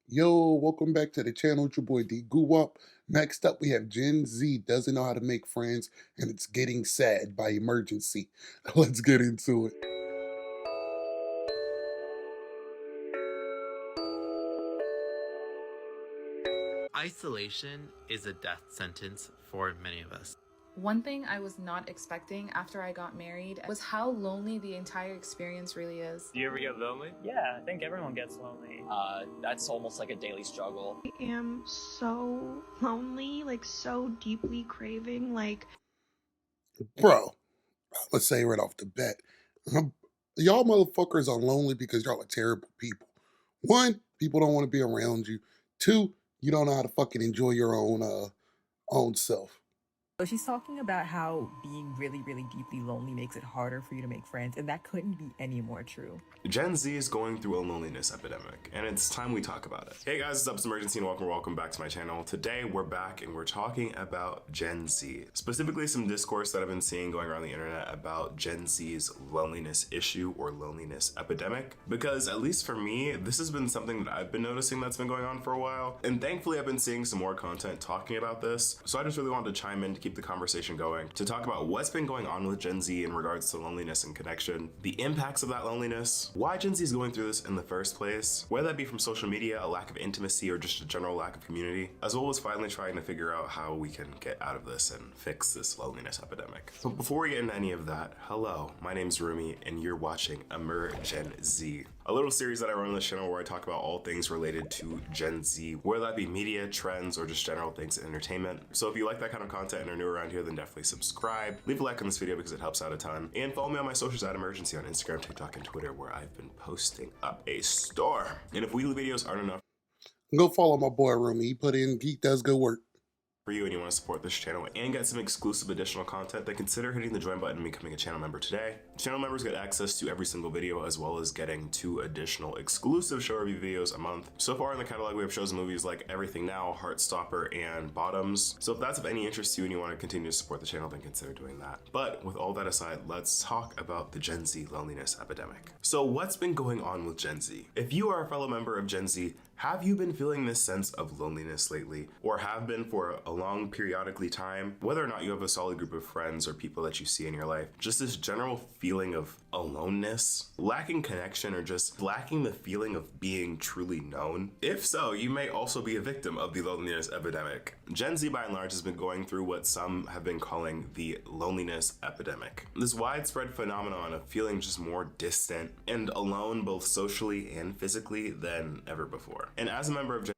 Yo, welcome back to the channel. It's your boy Dee Guwap. Next up, we have Gen Z doesn't know how to make friends, and it's getting sad by emergency. Let's get into it. Isolation is a death sentence for many of us. One thing I was not expecting after I got married was how lonely the entire experience really is. Do you ever get lonely? Yeah, I think everyone gets lonely. That's almost like a daily struggle. I am so lonely, like so deeply craving, Bro, let's say right off the bat, um, y'all motherfuckers are lonely because y'all are terrible people. One, people don't want to be around you. Two, you don't know how to fucking enjoy your own self. So she's talking about how being really, really deeply lonely makes it harder for you to make friends, and that couldn't be any more true. Gen Z is going through a loneliness epidemic, and it's time we talk about it. Hey guys, it's Up's Emergency and welcome back to my channel. Today we're back and we're talking about Gen Z. Specifically some discourse that I've been seeing going around the internet about Gen Z's loneliness issue or loneliness epidemic. Because at least for me, this has been something that I've been noticing that's been going on for a while. And thankfully I've been seeing some more content talking about this. So I just really wanted to chime in to keep the conversation going, to talk about what's been going on with Gen Z in regards to loneliness and connection, the impacts of that loneliness, why Gen Z is going through this in the first place, whether that be from social media, a lack of intimacy, or just a general lack of community, as well as finally trying to figure out how we can get out of this and fix this loneliness epidemic. So before we get into any of that, hello, my name's Rumi and you're watching Gen Z, a little series that I run on this channel where I talk about all things related to Gen Z, whether that be media, trends, or just general things in entertainment. So if you like that kind of content and are new around here, then definitely subscribe, leave a like on this video because it helps out a ton, and follow me on my socials at Emergency on Instagram, TikTok, and Twitter, where I've been posting up a storm. And if weekly videos aren't enough, Go follow my boy Rumi. He does good work for you and you want to support this channel and get some exclusive additional content, then consider hitting the join button and becoming a channel member today. Channel members get access to every single video, as well as getting 2 additional exclusive show review videos a month. So far in the catalog, we have shows and movies like Everything Now, Heartstopper, and Bottoms. So if that's of any interest to you and you want to continue to support the channel, then consider doing that. But with all that aside, let's talk about the Gen Z loneliness epidemic. So what's been going on with Gen Z? If you are a fellow member of Gen Z, have you been feeling this sense of loneliness lately, or have been for a long periodically time? Whether or not you have a solid group of friends or people that you see in your life, just this general feeling of aloneness, lacking connection, or just lacking the feeling of being truly known? If so, you may also be a victim of the loneliness epidemic. Gen Z by and large has been going through what some have been calling the loneliness epidemic. This widespread phenomenon of feeling just more distant and alone both socially and physically than ever before. And as a member of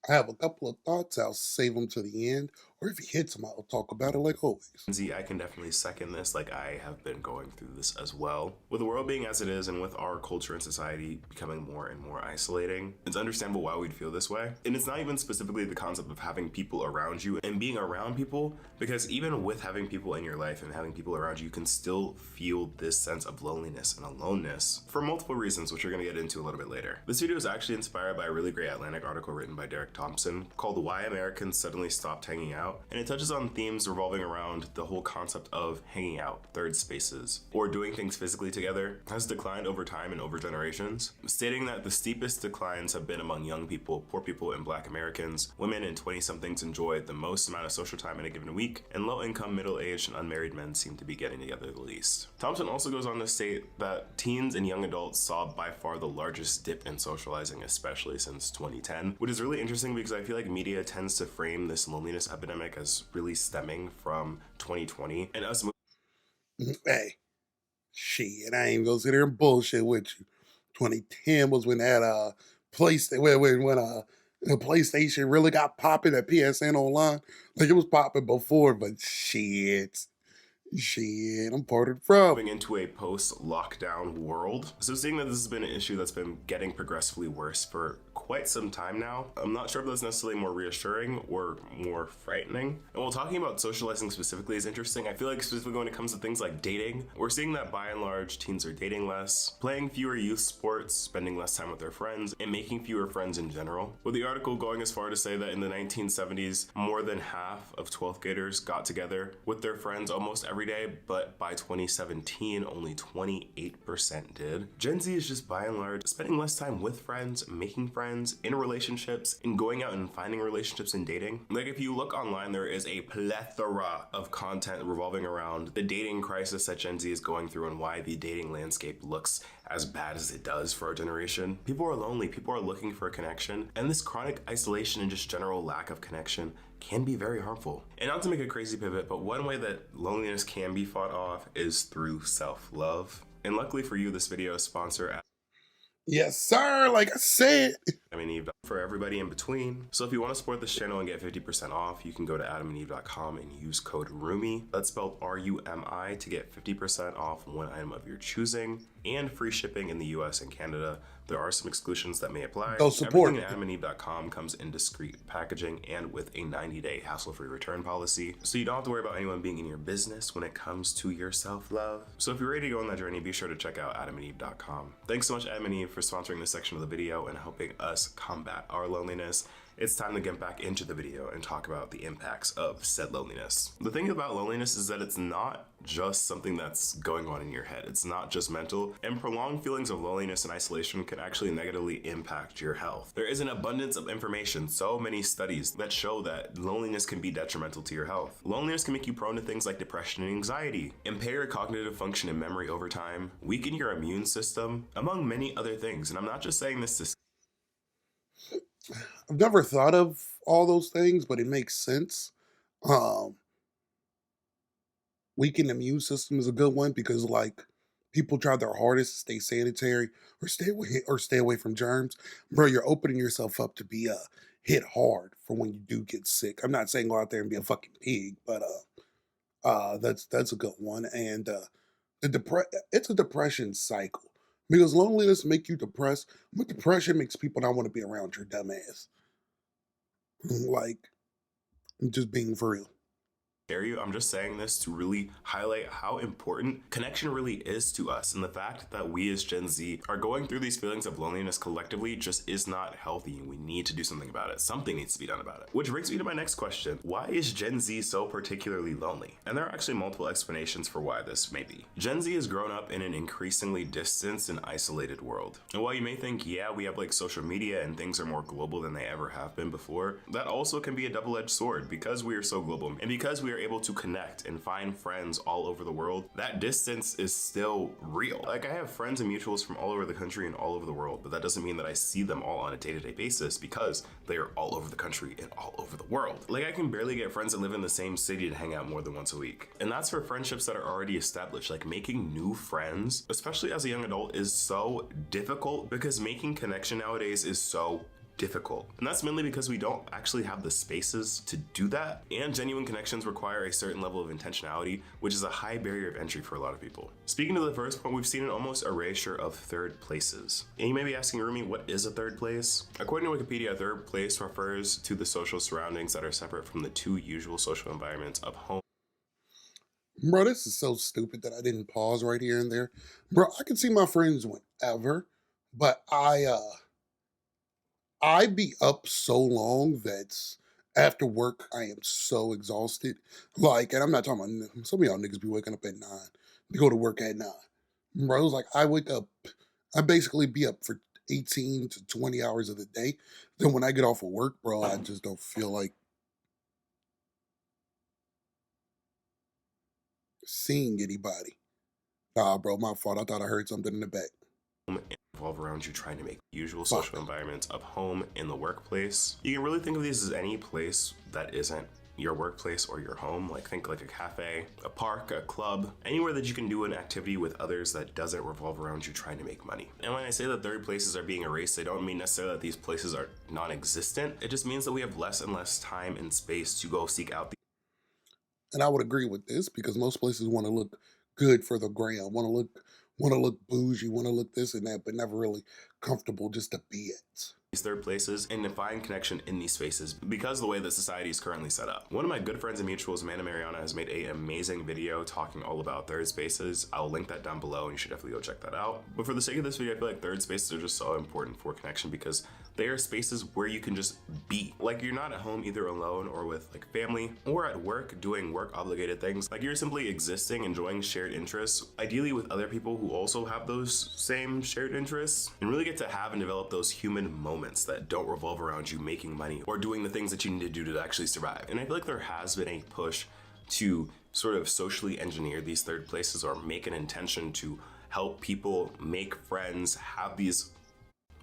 I have a couple of thoughts. I'll save them to the end, or if he hits them, I'll talk about it like always. Gen Z, I can definitely second this. Like, I have been going through this as well. With the world being as it is, and with our culture and society becoming more and more isolating, it's understandable why we'd feel this way. And it's not even specifically the concept of having people around you and being around people, because even with having people in your life and having people around you, you can still feel this sense of loneliness and aloneness for multiple reasons, which we're going to get into a little bit later. This video is actually inspired by a really great Atlantic article written by Derek Thompson called "Why Americans Suddenly Stopped Hanging Out," and it touches on themes revolving around the whole concept of hanging out, third spaces, or doing things physically together has declined over time and over generations, stating that the steepest declines have been among young people, poor people, and Black Americans. Women and 20-somethings enjoy the most amount of social time in a given week, and low-income, middle-aged, and unmarried men seem to be getting together the least. Thompson also goes on to state that teens and young adults saw by far the largest dip in socializing, especially since 2010, which is really interesting because I feel like media tends to frame this loneliness epidemic as really stemming from 2020 and us. Hey, shit, I ain't gonna sit there and bullshit with you. 2010 was when that the PlayStation really got popping at PSN online. Like, it was popping before, but shit, I'm parted from. Moving into a post-lockdown world. So seeing that this has been an issue that's been getting progressively worse for quite some time now, I'm not sure if that's necessarily more reassuring or more frightening. And while talking about socializing specifically is interesting, I feel like specifically when it comes to things like dating, we're seeing that by and large teens are dating less, playing fewer youth sports, spending less time with their friends, and making fewer friends in general. With the article going as far to say that in the 1970s, more than half of 12th graders got together with their friends almost every every day, but by 2017, only 28% did. Gen Z is just by and large spending less time with friends, making friends, in relationships, and going out and finding relationships and dating. Like if you look online, there is a plethora of content revolving around the dating crisis that Gen Z is going through and why the dating landscape looks as bad as it does for our generation. People are lonely, people are looking for a connection, and this chronic isolation and just general lack of connection can be very harmful. And not to make a crazy pivot, but one way that loneliness can be fought off is through self-love. And luckily for you, this video is sponsored Yes, sir. Like I said. AdamandEve for everybody in between. So if you want to support this channel and get 50% off, you can go to adamandeve.com and use code RUMI. That's spelled R-U-M-I to get 50% off one item of your choosing and free shipping in the US and Canada. There are some exclusions that may apply. Go support. Everything at adamandeve.com comes in discreet packaging and with a 90-day hassle-free return policy. So you don't have to worry about anyone being in your business when it comes to your self-love. So if you're ready to go on that journey, be sure to check out adamandeve.com. Thanks so much, Adam and Eve, for sponsoring this section of the video and helping us combat our loneliness. It's time to get back into the video and talk about the impacts of said loneliness. The thing about loneliness is that it's not just something that's going on in your head. It's not just mental, and prolonged feelings of loneliness and isolation can actually negatively impact your health. There is an abundance of information, so many studies that show that loneliness can be detrimental to your health. Loneliness can make you prone to things like depression and anxiety, impair your cognitive function and memory over time, weaken your immune system, among many other things. And I'm not just saying this to I've never thought of all those things, but it makes sense. Weakened immune system is a good one because, like, people try their hardest to stay sanitary or stay away from germs. Bro, you're opening yourself up to be hit hard for when you do get sick. I'm not saying go out there and be a fucking pig, but that's a good one. And it's a depression cycle. Because loneliness make you depressed, but depression makes people not want to be around your dumb ass. Like, I'm just being for real. you. I'm just saying this to really highlight how important connection really is to us, and the fact that we as Gen Z are going through these feelings of loneliness collectively just is not healthy, and we need to do something about it. Something needs to be done about it. Which brings me to my next question. Why is Gen Z so particularly lonely? And there are actually multiple explanations for why this may be. Gen Z has grown up in an increasingly distanced and isolated world. And while you may think, yeah, we have like social media and things are more global than they ever have been before, that also can be a double-edged sword. Because we are so global and because we are able to connect and find friends all over the world, that distance is still real. Like, I have friends and mutuals from all over the country and all over the world, but that doesn't mean that I see them all on a day-to-day basis because they are all over the country and all over the world. Like, I can barely get friends that live in the same city to hang out more than once a week. And that's for friendships that are already established. Like, making new friends, especially as a young adult, is so difficult because making connection nowadays is so difficult. And that's mainly because we don't actually have the spaces to do that. And genuine connections require a certain level of intentionality, which is a high barrier of entry for a lot of people. Speaking to the first point, we've seen an almost erasure of third places. And you may be asking, Rumi, what is a third place? According to Wikipedia, a third place refers to the social surroundings that are separate from the two usual social environments of home. Bro, this is so stupid that I didn't pause right here and there. Bro, I can see my friends whenever, but I be up so long that after work I am so exhausted. Like, and I'm not talking about some of y'all niggas be waking up at 9 to go to work at 9. Bro, it's like I wake up, I basically be up for 18 to 20 hours of the day. Then when I get off of work, bro, I just don't feel like seeing anybody. Nah, bro, my fault. I thought I heard something in the back. Revolve around you trying to make usual social environments of home in the workplace. You can really think of these as any place that isn't your workplace or your home. Like, think like a cafe, a park, a club, anywhere that you can do an activity with others that doesn't revolve around you trying to make money. And when I say that third places are being erased, I don't mean necessarily that these places are non-existent. It just means that we have less and less time and space to go seek out. And I would agree with this because most places want to look good for the gram, want to look bougie, want to look this and that, but never really comfortable just to be it. these third places and to find connection in these spaces because of the way that society is currently set up. One of my good friends and mutuals, Amanda Mariana, has made an amazing video talking all about third spaces. I'll link that down below and you should definitely go check that out. But for the sake of this video, I feel like third spaces are just so important for connection because they are spaces where you can just be. Like you're not at home either alone or with like family or at work doing work obligated things. Like you're simply existing, enjoying shared interests, ideally with other people who also have those same shared interests, and really get to have and develop those human moments that don't revolve around you making money or doing the things that you need to do to actually survive. And I feel like there has been a push to sort of socially engineer these third places or make an intention to help people make friends, have these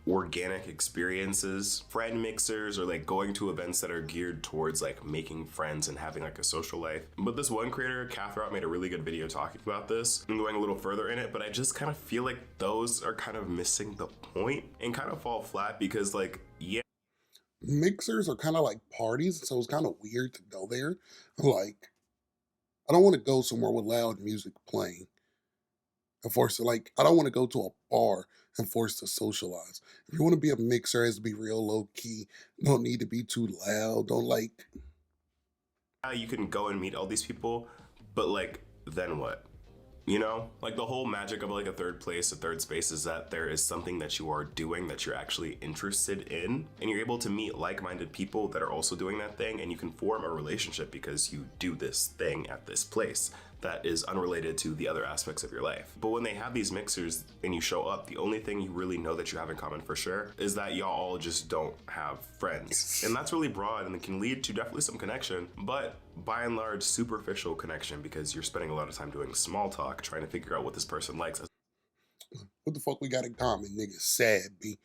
organic experiences, friend mixers, or like going to events that are geared towards like making friends and having like a social life. But this one creator, Catherine, made a really good video talking about this and going a little further in it, but I just kind of feel like those are kind of missing the point and kind of fall flat because like, yeah, Mixers are kind of like parties, so it's kind of weird to go there. Like, I don't want to go somewhere with loud music playing and forced to, like, I don't want to go to a bar and forced to socialize. If you want to be a mixer, it has to be real low key. Don't need to be too loud. Don't like. you can go and meet all these people, but like, then what? You know, like the whole magic of like a third place, a third space is that there is something that you are doing that you're actually interested in, and you're able to meet like-minded people that are also doing that thing, and you can form a relationship because you do this thing at this place that is unrelated to the other aspects of your life. But when they have these mixers and you show up, the only thing you really know that you have in common for sure is that y'all all just don't have friends. And that's really broad and it can lead to definitely some connection, but by and large superficial connection because you're spending a lot of time doing small talk, trying to figure out what this person likes. What the fuck we got in common, nigga? Sad, B.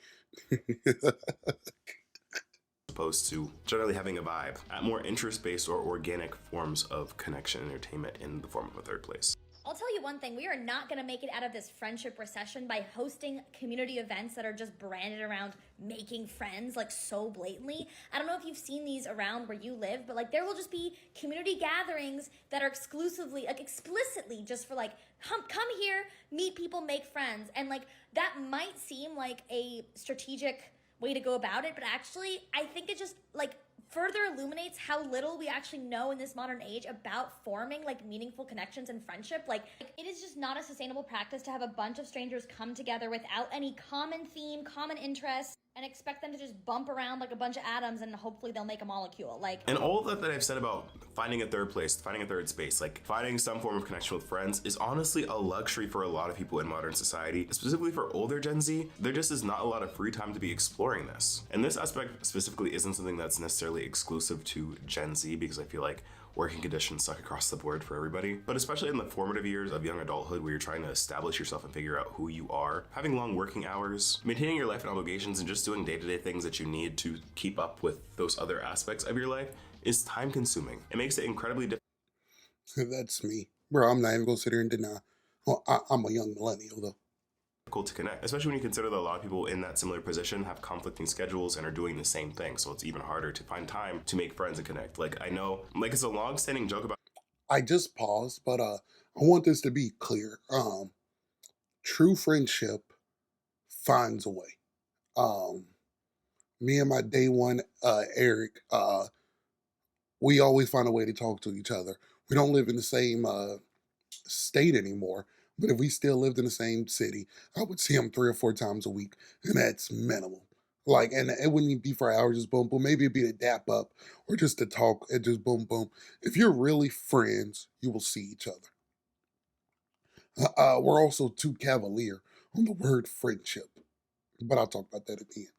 Opposed to generally having a vibe at more interest-based or organic forms of connection and entertainment in the form of a third place. I'll tell you one thing, we are not going to make it out of this friendship recession by hosting community events that are just branded around making friends, like so blatantly. I don't know if you've seen these around where you live, but like there will just be community gatherings that are exclusively, like explicitly just for like, come here, meet people, make friends. And like that might seem like a strategic way to go about it, but actually I think it just like further illuminates how little we actually know in this modern age about forming like meaningful connections and friendship. Like it is just not a sustainable practice to have a bunch of strangers come together without any common theme, common interests, and expect them to just bump around like a bunch of atoms and hopefully they'll make a molecule. Like, and all of that I've said about finding a third place, finding a third space, like finding some form of connection with friends is honestly a luxury for a lot of people in modern society, specifically for older Gen Z. There just is not a lot of free time to be exploring this. And this aspect specifically isn't something that's necessarily exclusive to Gen Z because I feel like working conditions suck across the board for everybody, but especially in the formative years of young adulthood where you're trying to establish yourself and figure out who you are, having long working hours, maintaining your life and obligations, and just doing day-to-day things that you need to keep up with those other aspects of your life is time consuming. It makes it incredibly difficult. That's me. Bro, I'm not even gonna sit here and deny. Oh, I'm a young millennial though. To connect, especially when you consider that a lot of people in that similar position have conflicting schedules and are doing the same thing, so it's even harder to find time to make friends and connect. Like I know, like it's a long-standing joke about. I just paused, but I want this to be clear. True friendship finds a way. Me and my day one Eric, we always find a way to talk to each other. We don't live in the same state anymore. But if we still lived in the same city, I would see him 3 or 4 times a week, and that's minimal. Like, and it wouldn't even be for hours, just boom, boom. Maybe it'd be to dap up or just to talk and just boom, boom. If you're really friends, you will see each other. We're also too cavalier on the word friendship, but I'll talk about that at the end.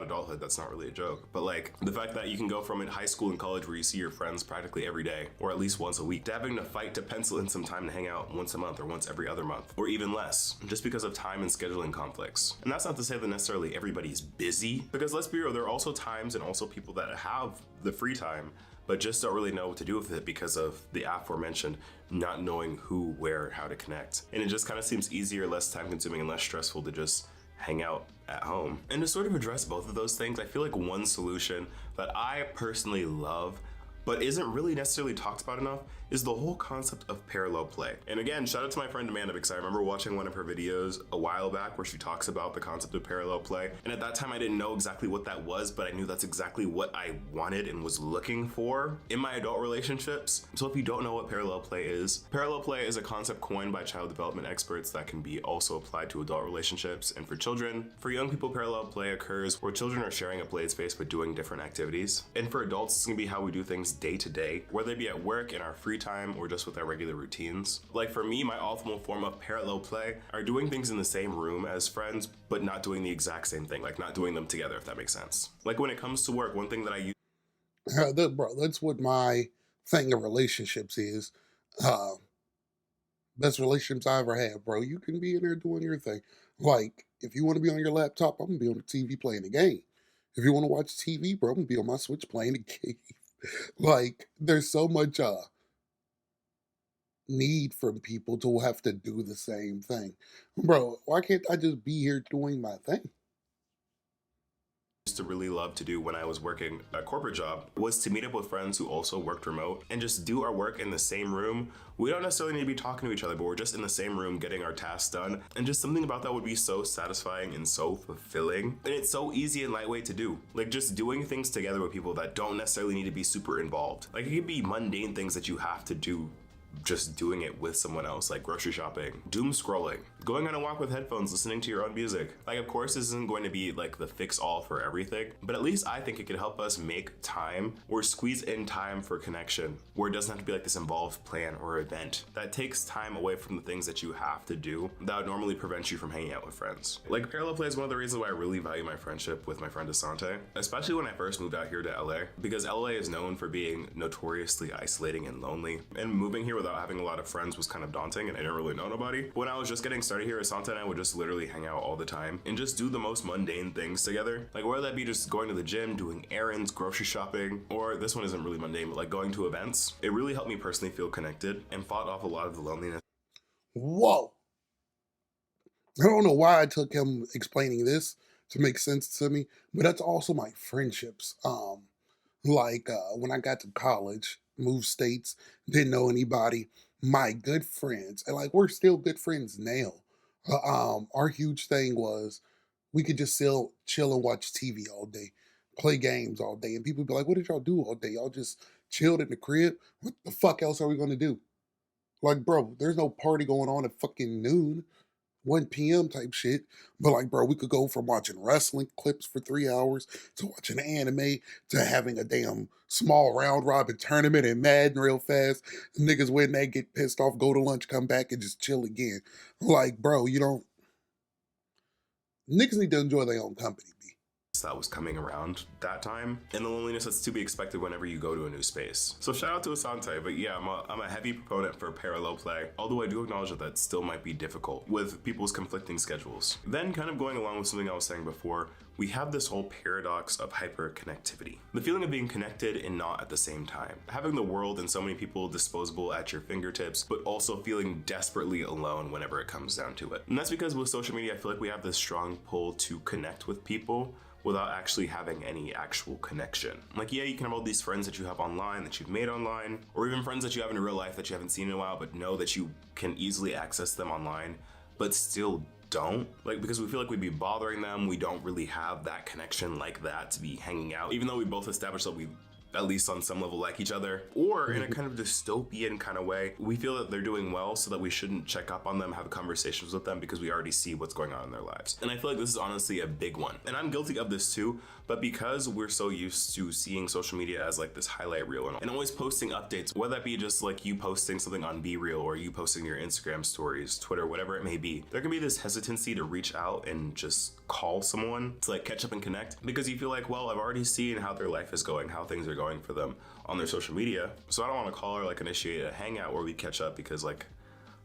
Adulthood, that's not really a joke, but like the fact that you can go from in high school and college where you see your friends practically every day or at least once a week to having to fight to pencil in some time to hang out once a month or once every other month or even less just because of time and scheduling conflicts. And that's not to say that necessarily everybody's busy, because let's be real, there are also times and also people that have the free time but just don't really know what to do with it because of the aforementioned not knowing who, where, how to connect. And it just kind of seems easier, less time consuming, and less stressful to just hang out at home. And to sort of address both of those things, I feel like one solution that I personally love but isn't really necessarily talked about enough is the whole concept of parallel play. And again, shout out to my friend Amanda, because I remember watching one of her videos a while back where she talks about the concept of parallel play. And at that time I didn't know exactly what that was, but I knew that's exactly what I wanted and was looking for in my adult relationships. So if you don't know what parallel play is a concept coined by child development experts that can be also applied to adult relationships and for children. For young people, parallel play occurs where children are sharing a played space but doing different activities. And for adults, it's gonna be how we do things day to day, whether it be at work, in our free time, or just with our regular routines. Like for me, my optimal form of parallel play are doing things in the same room as friends, but not doing the exact same thing, like not doing them together, if that makes sense. Like when it comes to work, one thing that I use Bro, that's what my thing of relationships is. Uh, Best relationships I ever had, bro. You can be in there doing your thing. Like, if you want to be on your laptop, I'm gonna be on the TV playing the game. If you want to watch TV, bro, I'm gonna be on my Switch playing the game. Like, there's so much need from people to have to do the same thing. Bro, why can't I just be here doing my thing? to really love to do when I was working a corporate job was to meet up with friends who also worked remote and just do our work in the same room. We don't necessarily need to be talking to each other, but we're just in the same room getting our tasks done. And just something about that would be so satisfying and so fulfilling. And it's so easy and lightweight to do. Like just doing things together with people that don't necessarily need to be super involved. Like it could be mundane things that you have to do, just doing it with someone else, like grocery shopping, doom scrolling, going on a walk with headphones, listening to your own music. Like, of course, this isn't going to be like the fix all for everything, but at least I think it could help us make time or squeeze in time for connection, where it doesn't have to be like this involved plan or event that takes time away from the things that you have to do that would normally prevent you from hanging out with friends. Like parallel play is one of the reasons why I really value my friendship with my friend Asante, especially when I first moved out here to LA, because LA is known for being notoriously isolating and lonely, and moving here without having a lot of friends was kind of daunting and I didn't really know nobody. When I was just getting started here, Asante and I would just literally hang out all the time and just do the most mundane things together. Like whether that be just going to the gym, doing errands, grocery shopping, or this one isn't really mundane, but like going to events. It really helped me personally feel connected and fought off a lot of the loneliness. Whoa. I don't know why I took him explaining this to make sense to me, but that's also my friendships. When I got to college, moved states, didn't know anybody, my good friends, and like we're still good friends now. Our huge thing was we could just chill and watch TV all day, play games all day, and people would be like, "What did y'all do all day? Y'all just chilled in the crib? What the fuck else are we gonna do?" Like, bro, there's no party going on at fucking noon. 1 p.m. type shit. But like, bro, we could go from watching wrestling clips for 3 hours to watching anime to having a damn small round robin tournament and Madden real fast. Niggas win, they get pissed off, go to lunch, come back and just chill again. Like, bro, niggas need to enjoy their own company, B. That was coming around that time, and the loneliness that's to be expected whenever you go to a new space. So shout out to Asante, but yeah, I'm a heavy proponent for parallel play, although I do acknowledge that still might be difficult with people's conflicting schedules. Then kind of going along with something I was saying before, we have this whole paradox of hyperconnectivity. The feeling of being connected and not at the same time. Having the world and so many people disposable at your fingertips, but also feeling desperately alone whenever it comes down to it. And that's because with social media, I feel like we have this strong pull to connect with people without actually having any actual connection. Like, yeah, you can have all these friends that you have online, that you've made online, or even friends that you have in real life that you haven't seen in a while, but know that you can easily access them online, but still don't. Like, because we feel like we'd be bothering them, we don't really have that connection like that to be hanging out, even though we both established that we at least on some level like each other, or in a kind of dystopian kind of way, we feel that they're doing well so that we shouldn't check up on them, have conversations with them because we already see what's going on in their lives. And I feel like this is honestly a big one. And I'm guilty of this too, but because we're so used to seeing social media as like this highlight reel and always posting updates, whether that be just like you posting something on Be Real or you posting your Instagram stories, Twitter, whatever it may be, there can be this hesitancy to reach out and just call someone to like catch up and connect because you feel like, well, I've already seen how their life is going, how things are going for them on their social media. So I don't want to call or like initiate a hangout where we catch up because like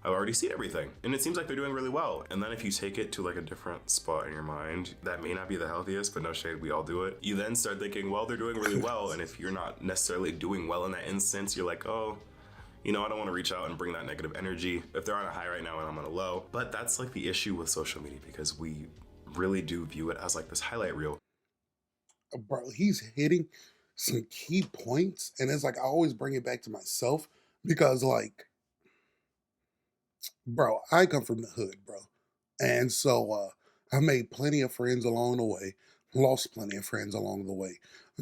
I've already seen everything. And it seems like they're doing really well. And then if you take it to like a different spot in your mind, that may not be the healthiest, but no shade, we all do it. You then start thinking, well, they're doing really well. And if you're not necessarily doing well in that instance, you're like, oh, I don't want to reach out and bring that negative energy if they're on a high right now and I'm on a low. But that's like the issue with social media because we really do view it as like this highlight reel. Bro, he's hitting some key points, and it's like I always bring it back to myself because, like, bro, I come from the hood, bro, and so I made plenty of friends along the way, lost plenty of friends along the way.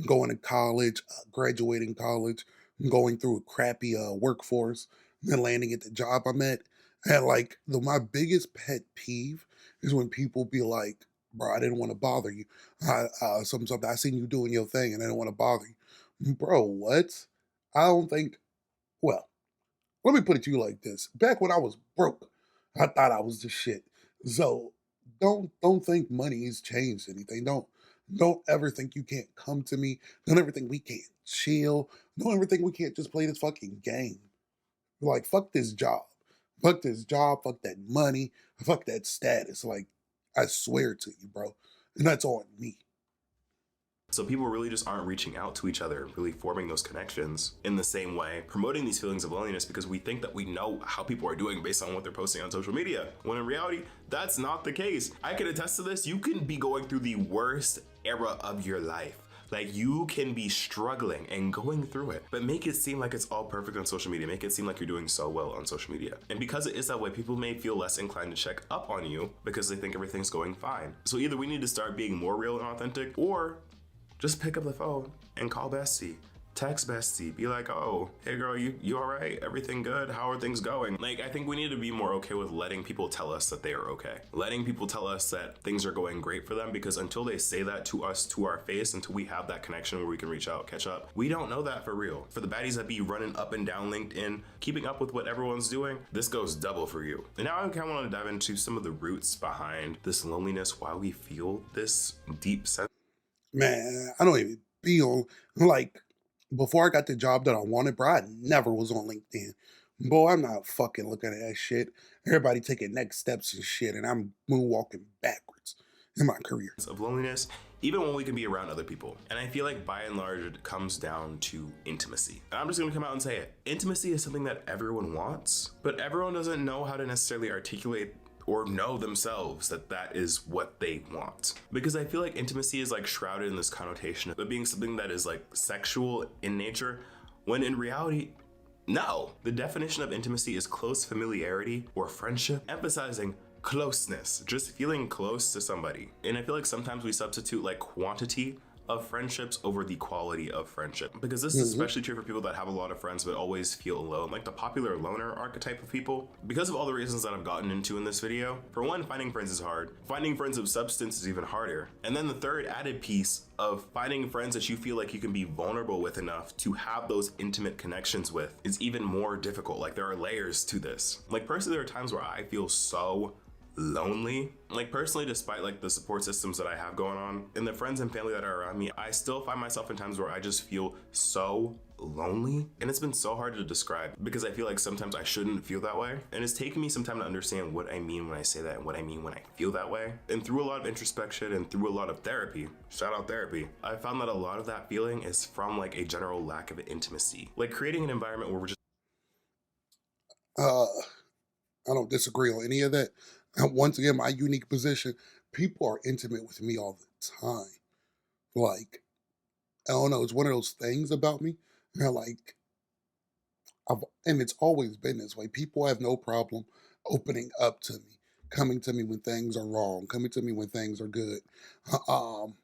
Going to college, graduating college, going through a crappy workforce, then landing at the job I'm at, and like my biggest pet peeve is when people be like, "Bro, I didn't want to bother you. Something I seen you doing your thing, and I didn't want to bother you." Bro, what? I don't think. Well, let me put it to you like this. Back when I was broke, I thought I was the shit. So don't think money has changed anything. Don't ever think you can't come to me. Don't ever think we can't chill. Don't ever think we can't just play this fucking game. Like, fuck this job. Fuck this job. Fuck that money. Fuck that status. Like, I swear to you, bro. And that's on me. So people really just aren't reaching out to each other, really forming those connections in the same way, promoting these feelings of loneliness because we think that we know how people are doing based on what they're posting on social media. When in reality, that's not the case. I can attest to this. You can be going through the worst era of your life. Like, you can be struggling and going through it, but make it seem like it's all perfect on social media. Make it seem like you're doing so well on social media. And because it is that way, people may feel less inclined to check up on you because they think everything's going fine. So either we need to start being more real and authentic, or just pick up the phone and call Bestie. Text Bestie. Be like, oh, hey girl, you all right? Everything good? How are things going? Like, I think we need to be more okay with letting people tell us that they are okay. Letting people tell us that things are going great for them, because until they say that to us, to our face, until we have that connection where we can reach out, catch up, we don't know that for real. For the baddies that be running up and down LinkedIn, keeping up with what everyone's doing, this goes double for you. And now I kind of want to dive into some of the roots behind this loneliness, why we feel this deep sense. Man, I don't even be on, like, before I got the job that I wanted, bro, I never was on LinkedIn. Boy, I'm not fucking looking at that shit. Everybody taking next steps and shit, and I'm moonwalking backwards in my career. Of loneliness, even when we can be around other people. And I feel like by and large, it comes down to intimacy. And I'm just gonna come out and say it. Intimacy is something that everyone wants, but everyone doesn't know how to necessarily articulate or know themselves that that is what they want. Because I feel like intimacy is like shrouded in this connotation of it being something that is like sexual in nature, when in reality, no. The definition of intimacy is close familiarity or friendship, emphasizing closeness, just feeling close to somebody. And I feel like sometimes we substitute like quantity of friendships over the quality of friendship, because this is especially true for people that have a lot of friends but always feel alone, like the popular loner archetype of people. Because of all the reasons that I've gotten into in this video, for one, finding friends is hard. Finding friends of substance is even harder. And then the third added piece of finding friends that you feel like you can be vulnerable with enough to have those intimate connections with is even more difficult. Like, there are layers to this. Like, personally, there are times where I feel so lonely. Like, personally, despite like the support systems that I have going on and the friends and family that are around me, I still find myself in times where I just feel so lonely. And it's been so hard to describe, because I feel like sometimes I shouldn't feel that way. And it's taken me some time to understand what I mean when I say that and what I mean when I feel that way. And through a lot of introspection and through a lot of therapy, shout out therapy, I found that a lot of that feeling is from like a general lack of intimacy. Like, creating an environment where we're just I don't disagree on any of that. Once again, my unique position, people are intimate with me all the time. Like, I don't know, it's one of those things about me. Like, and it's always been this way. People have no problem opening up to me, coming to me when things are wrong, coming to me when things are good. Um,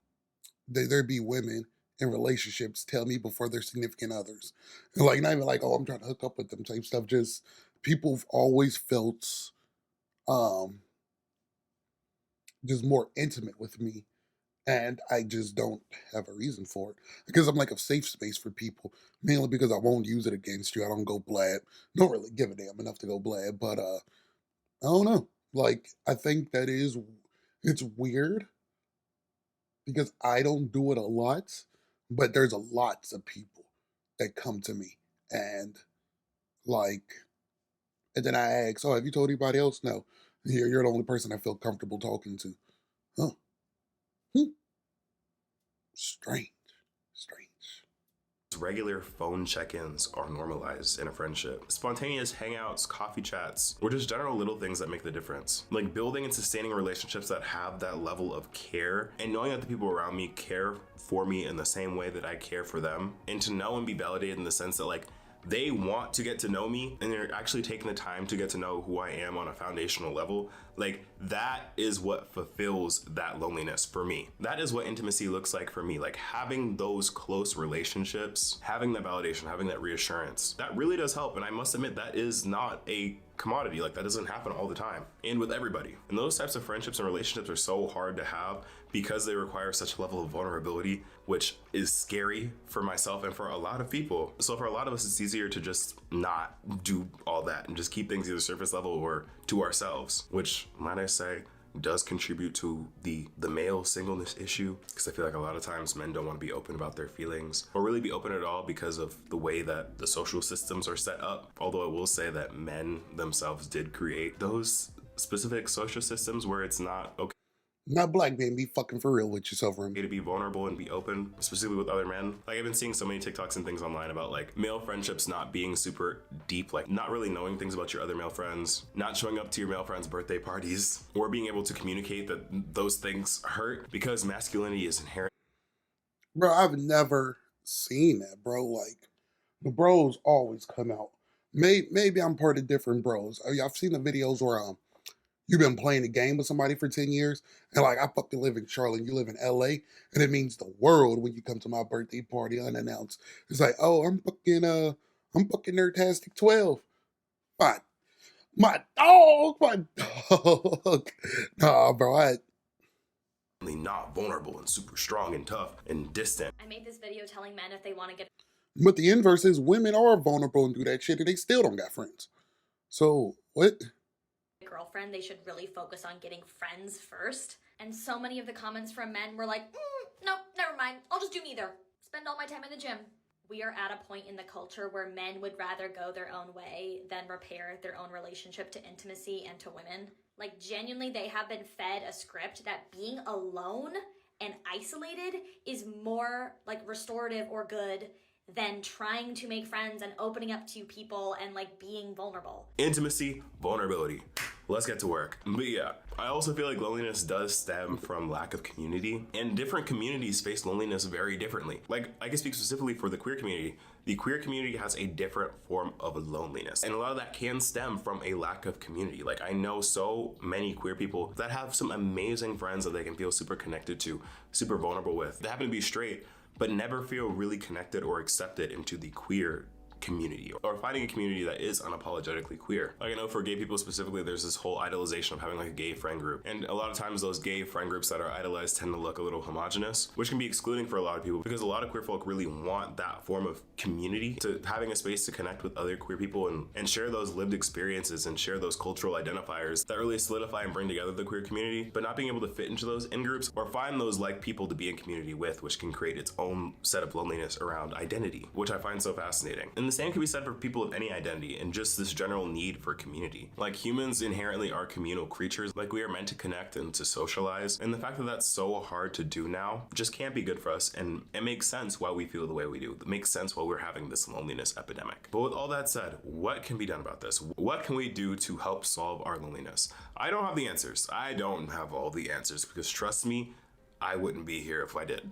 there be women in relationships tell me before their significant others. And like, not even like, oh, I'm trying to hook up with them type stuff. Just people have always felt um just more intimate with me, and I just don't have a reason for it, because I'm like a safe space for people, mainly because I won't use it against you. I don't go blab. Don't really give a damn enough to go blab, but I don't know. Like, I think that is, it's weird because I don't do it a lot, but there's a lots of people that come to me, and like, and then I ask, oh, have you told anybody else? No. You're the only person I feel comfortable talking to. Huh. Hmm. Strange. Strange. regular phone check-ins are normalized in a friendship. Spontaneous hangouts, coffee chats, or just general little things that make the difference. Like building and sustaining relationships that have that level of care, and knowing that the people around me care for me in the same way that I care for them, and to know and be validated in the sense that like they want to get to know me and they're actually taking the time to get to know who I am on a foundational level. Like that is what fulfills that loneliness for me. That is what intimacy looks like for me. Like having those close relationships, having that validation, having that reassurance, that really does help. And I must admit that is not a commodity. Like that doesn't happen all the time and with everybody. And those types of friendships and relationships are so hard to have because they require such a level of vulnerability, which is scary for myself and for a lot of people. So for a lot of us, it's easier to just not do all that and just keep things either surface level or to ourselves, which might I say does contribute to the male singleness issue, because I feel like a lot of times men don't want to be open about their feelings or really be open at all because of the way that the social systems are set up. Although I will say that men themselves did create those specific social systems where it's not okay Not black man, be fucking for real with yourself, Remy. to be vulnerable and be open, specifically with other men. Like I've been seeing so many TikToks and things online about like male friendships not being super deep, like not really knowing things about your other male friends, not showing up to your male friends' birthday parties, or being able to communicate that those things hurt because masculinity is inherent. Bro, I've never seen that, bro. Like, the bros always come out. Maybe I'm part of different bros. I've seen the videos where you've been playing a game with somebody for 10 years, and like I fucking live in Charlotte, you live in LA, and it means the world when you come to my birthday party unannounced. It's like, oh, I'm fucking Nerdtastic 12. My dog. Nah, bro, Not vulnerable and super strong and tough and distant. I made this video telling men if they want to get But the inverse is women are vulnerable and do that shit, and they still don't got friends. So what? a girlfriend, they should really focus on getting friends first. And so many of the comments from men were like, no, never mind. I'll just do neither. Spend all my time in the gym. We are at a point in the culture where men would rather go their own way than repair their own relationship to intimacy and to women. Like, genuinely, they have been fed a script that being alone and isolated is more, like, restorative or good than trying to make friends and opening up to people and, like, being vulnerable. Intimacy, vulnerability. Let's get to work. But yeah, I also feel like loneliness does stem from lack of community, and different communities face loneliness very differently. Like, I can speak specifically for the queer community. The queer community has a different form of loneliness, and a lot of that can stem from a lack of community. Like, I know so many queer people that have some amazing friends that they can feel super connected to, super vulnerable with. They happen to be straight, but never feel really connected or accepted into the queer community, or finding a community that is unapologetically queer. Like, I know for gay people specifically, there's this whole idolization of having like a gay friend group, and a lot of times those gay friend groups that are idolized tend to look a little homogenous, which can be excluding for a lot of people, because a lot of queer folk really want that form of community, to having a space to connect with other queer people and share those lived experiences and share those cultural identifiers that really solidify and bring together the queer community, but not being able to fit into those in groups or find those like people to be in community with, which can create its own set of loneliness around identity, which I find so fascinating. And the same can be said for people of any identity and just this general need for community. Like, humans inherently are communal creatures. Like, we are meant to connect and to socialize, and the fact that that's so hard to do now just can't be good for us, and it makes sense why we feel the way we do. It makes sense why we're having this loneliness epidemic. But with all that said, what can be done about this? What can we do to help solve our loneliness? I don't have the answers. I don't have all the answers, because trust me, I wouldn't be here if I did.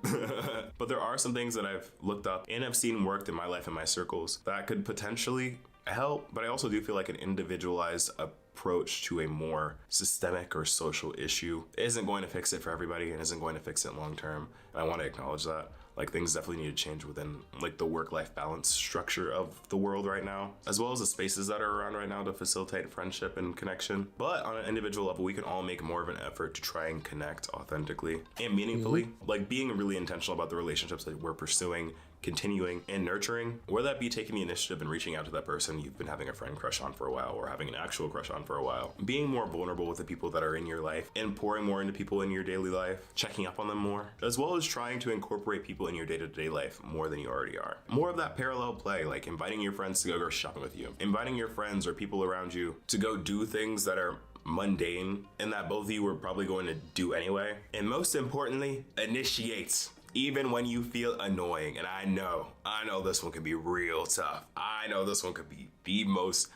But there are some things that I've looked up and have seen worked in my life and my circles that could potentially help, but I also do feel like an individualized approach to a more systemic or social issue isn't going to fix it for everybody and isn't going to fix it long term. And I want to acknowledge that. Like, things definitely need to change within like the work-life balance structure of the world right now, as well as the spaces that are around right now to facilitate friendship and connection. But on an individual level, we can all make more of an effort to try and connect authentically and meaningfully, like being really intentional about the relationships that we're pursuing, continuing, and nurturing, whether that be taking the initiative and reaching out to that person you've been having a friend crush on for a while or having an actual crush on for a while, being more vulnerable with the people that are in your life and pouring more into people in your daily life, checking up on them more, as well as trying to incorporate people in your day-to-day life more than you already are. More of that parallel play, like inviting your friends to go grocery shopping with you, inviting your friends or people around you to go do things that are mundane and that both of you were probably going to do anyway. And most importantly, initiate. Even when you feel annoying, and I know this one could be real tough. I know this one could be the most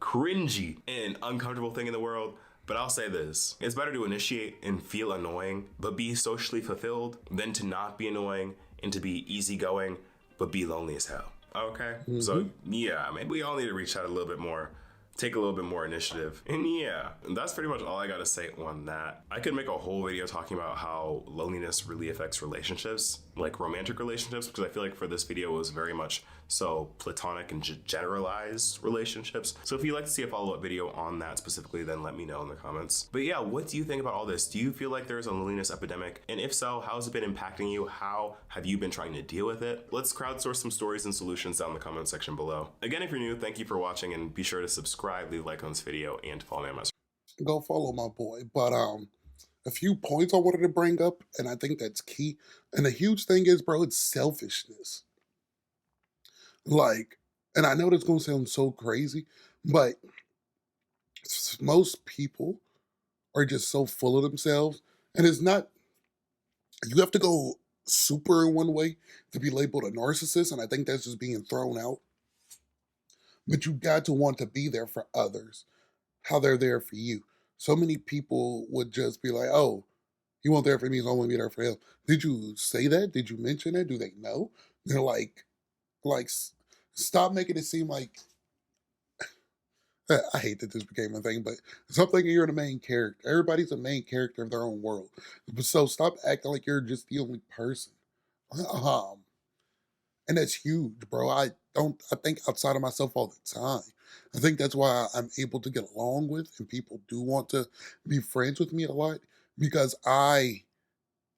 cringy and uncomfortable thing in the world. But I'll say this, it's better to initiate and feel annoying, but be socially fulfilled than to not be annoying and to be easygoing, but be lonely as hell. Okay? So yeah, maybe we all need to reach out a little bit more, take a little bit more initiative. And yeah, that's pretty much all I gotta say on that. I could make a whole video talking about how loneliness really affects relationships, like romantic relationships, because I feel like for this video it was very much so platonic and generalized relationships. So if you'd like to see a follow-up video on that specifically, then let me know in the comments. But yeah, what do you think about all this? Do you feel like there's a loneliness epidemic? And if so, how has it been impacting you? How have you been trying to deal with it? Let's crowdsource some stories and solutions down in the comment section below. Again, if you're new, thank you for watching, and be sure to subscribe, leave a like on this video, and follow me on my Go follow my boy. But a few points I wanted to bring up, and I think that's key. And the huge thing is, bro, it's selfishness. Like, and I know that's gonna sound so crazy, but most people are just so full of themselves. And it's not, you have to go super in one way to be labeled a narcissist. And I think that's just being thrown out. But you got to want to be there for others, how they're there for you. So many people would just be like, oh, he wasn't there for me, so I want to be there for him. Did you say that? Did you mention it? Do they know? They're like, stop making it seem like, I hate that this became a thing, but stop thinking you're the main character. Everybody's a main character of their own world. So stop acting like you're just the only person. And that's huge, bro. I think outside of myself all the time. I think that's why I'm able to get along with, and people do want to be friends with me a lot, because I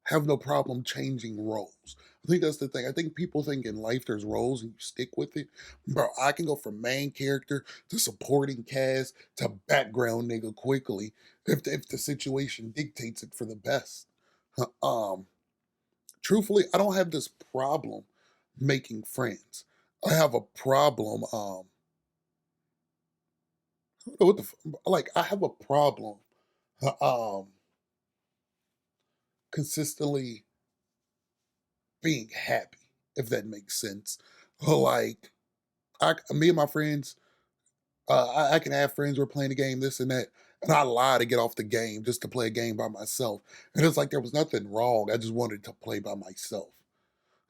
have no problem changing roles. I think that's the thing. I think people think in life there's roles and you stick with it. Bro, I can go from main character to supporting cast to background nigga quickly if the situation dictates it for the best. Um, Truthfully, I don't have this problem making friends. I have a problem. I don't know what like I have a problem. Um, Consistently being happy, if that makes sense. Like, me and my friends, I can have friends who are playing the game, this and that, and I lie to get off the game just to play a game by myself. And it's like there was nothing wrong. I just wanted to play by myself.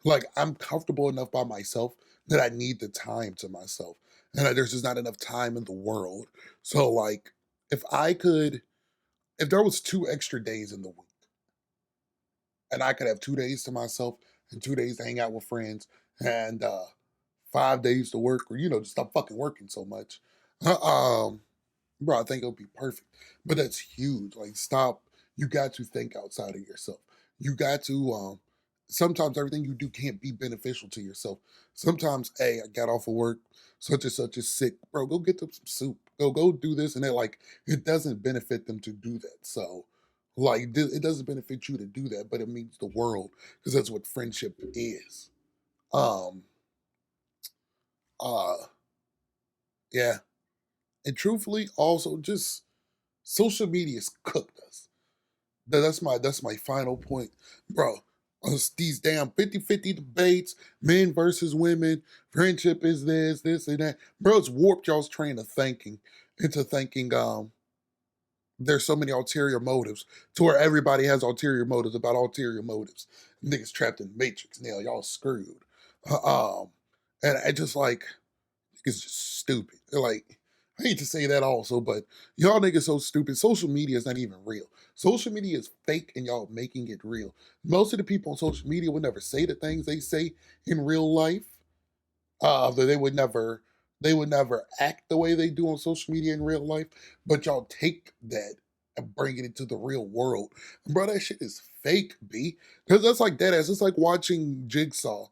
Like, I'm comfortable enough by myself that I need the time to myself. And there's just not enough time in the world. So, like, if I could, if there was 2 extra days in the week, and I could have 2 days to myself and 2 days to hang out with friends and 5 days to work, or just stop fucking working so much. Um, Bro, I think it'll be perfect. But that's huge. Like, stop. You got to think outside of yourself. You got to. Sometimes everything you do can't be beneficial to yourself. Sometimes, hey, I got off of work, such and such is sick, bro. Go get them some soup. Go do this, and they're like, it doesn't benefit them to do that. So, like, it doesn't benefit you to do that, but it means the world, because that's what friendship is. Um, uh, yeah. And truthfully, also just social media's cooked us. That's my final point. Bro, these damn 50-50 debates, men versus women, friendship is this and that. Bro, it's warped y'all's train of thinking into thinking there's so many ulterior motives, to where everybody has ulterior motives about ulterior motives. Niggas trapped in the matrix now, y'all screwed. And I just like, it's just stupid. Like, I hate to say that also, but y'all niggas so stupid. Social media is not even real. Social media is fake, and y'all making it real. Most of the people on social media would never say the things they say in real life. They would never act the way they do on social media in real life. But y'all take that and bring it into the real world. And bro, that shit is fake, B. Because that's like dead ass. It's like watching Jigsaw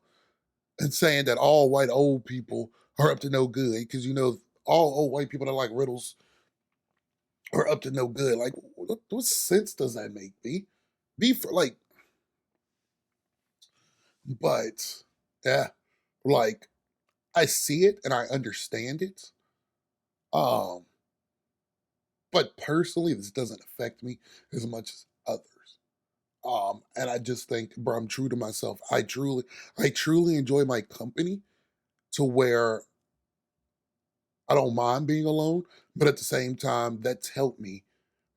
and saying that all white old people are up to no good, because all old white people that like riddles are up to no good. Like, what sense does that make? Be for like, but yeah, like, I see it and I understand it. Um, but personally, this doesn't affect me as much as others. And I just think, bro, I'm true to myself. I truly enjoy my company to where I don't mind being alone, but at the same time, that's helped me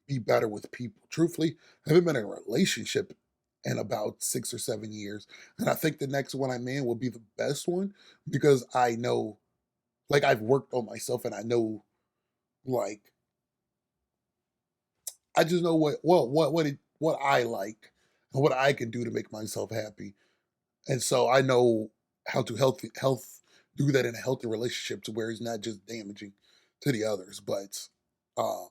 be better with people. Truthfully, I haven't been in a relationship in about 6 or 7 years. And I think the next one I'm in will be the best one because I know, like, I've worked on myself and I know, like, I just know what I like and what I can do to make myself happy. And so I know how to health do that in a healthy relationship to where it's not just damaging to the others. But uh,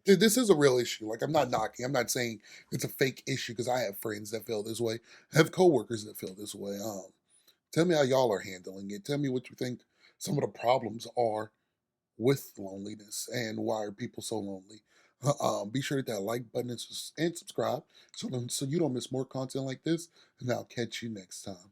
this is a real issue. Like I'm not knocking. I'm not saying it's a fake issue because I have friends that feel this way. I have coworkers that feel this way. Tell me how y'all are handling it. Tell me what you think some of the problems are with loneliness and why are people so lonely. Be sure to hit that like button and subscribe so you don't miss more content like this. And I'll catch you next time.